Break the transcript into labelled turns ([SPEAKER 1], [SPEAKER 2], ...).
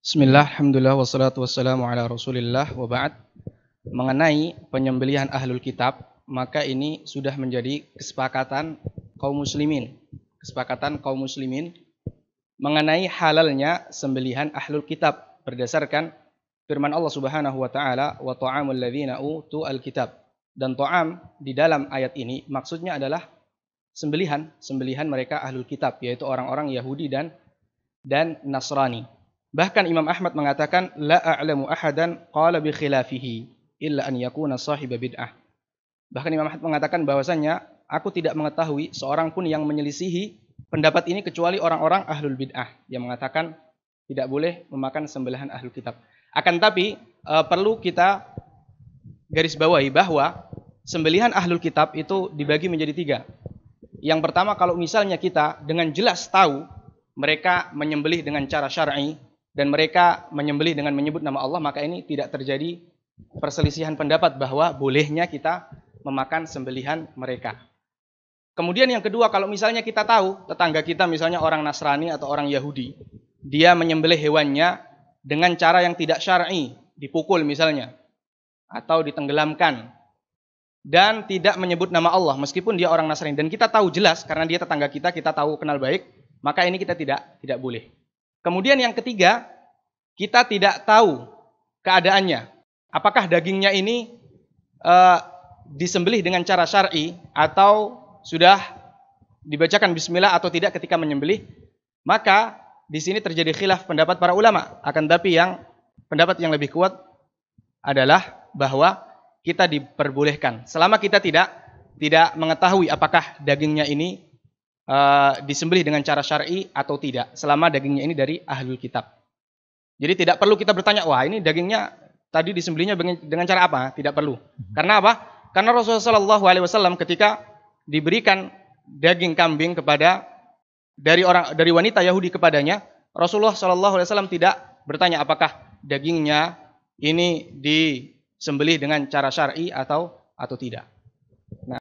[SPEAKER 1] Bismillah, alhamdulillah, wassalatu wassalamu ala rasulillah, wa ba'd. Mengenai penyembelihan ahlul kitab, maka ini sudah menjadi kesepakatan kaum muslimin. Kesepakatan kaum muslimin mengenai halalnya sembelihan ahlul kitab berdasarkan firman Allah Subhanahu wa taala, wa ta'amul ladzina utul kitab. Dan ta'am di dalam ayat ini maksudnya adalah sembelihan mereka ahlul kitab, yaitu orang-orang Yahudi dan Nasrani. Bahkan Imam Ahmad mengatakan la a'lamu ahadan qala bi khilafihi illa an yakuna sahiba bid'ah. Bahkan Imam Ahmad mengatakan bahwasannya aku tidak mengetahui seorang pun yang menyelisihi pendapat ini kecuali orang-orang ahlul bid'ah yang mengatakan tidak boleh memakan sembelihan ahlul kitab. Akan tapi perlu kita garis bawahi bahwa sembelihan ahlul kitab itu dibagi menjadi tiga. Yang pertama, kalau misalnya kita dengan jelas tahu mereka menyembelih dengan cara syar'i dan mereka menyembelih dengan menyebut nama Allah, maka ini tidak terjadi perselisihan pendapat bahwa bolehnya kita memakan sembelihan mereka. Kemudian yang kedua, kalau misalnya kita tahu tetangga kita misalnya orang Nasrani atau orang Yahudi, dia menyembelih hewannya dengan cara yang tidak syar'i, dipukul misalnya atau ditenggelamkan dan tidak menyebut nama Allah meskipun dia orang Nasrani, dan kita tahu jelas karena dia tetangga kita, kita tahu kenal baik, maka ini kita tidak boleh. Kemudian yang ketiga, kita tidak tahu keadaannya. Apakah dagingnya ini disembelih dengan cara syar'i atau sudah dibacakan bismillah atau tidak ketika menyembelih. Maka di sini terjadi khilaf pendapat para ulama. Akan tapi pendapat yang lebih kuat adalah bahwa kita diperbolehkan selama kita tidak mengetahui apakah dagingnya ini disembelih dengan cara syar'i atau tidak, selama dagingnya ini dari ahlul kitab. Jadi tidak perlu kita bertanya, wah ini dagingnya tadi disembelihnya dengan cara apa? Tidak perlu. Karena apa? Karena Rasulullah SAW ketika diberikan daging kambing dari wanita Yahudi kepadanya, Rasulullah SAW tidak bertanya apakah dagingnya ini disembelih dengan cara syar'i atau tidak. Nah,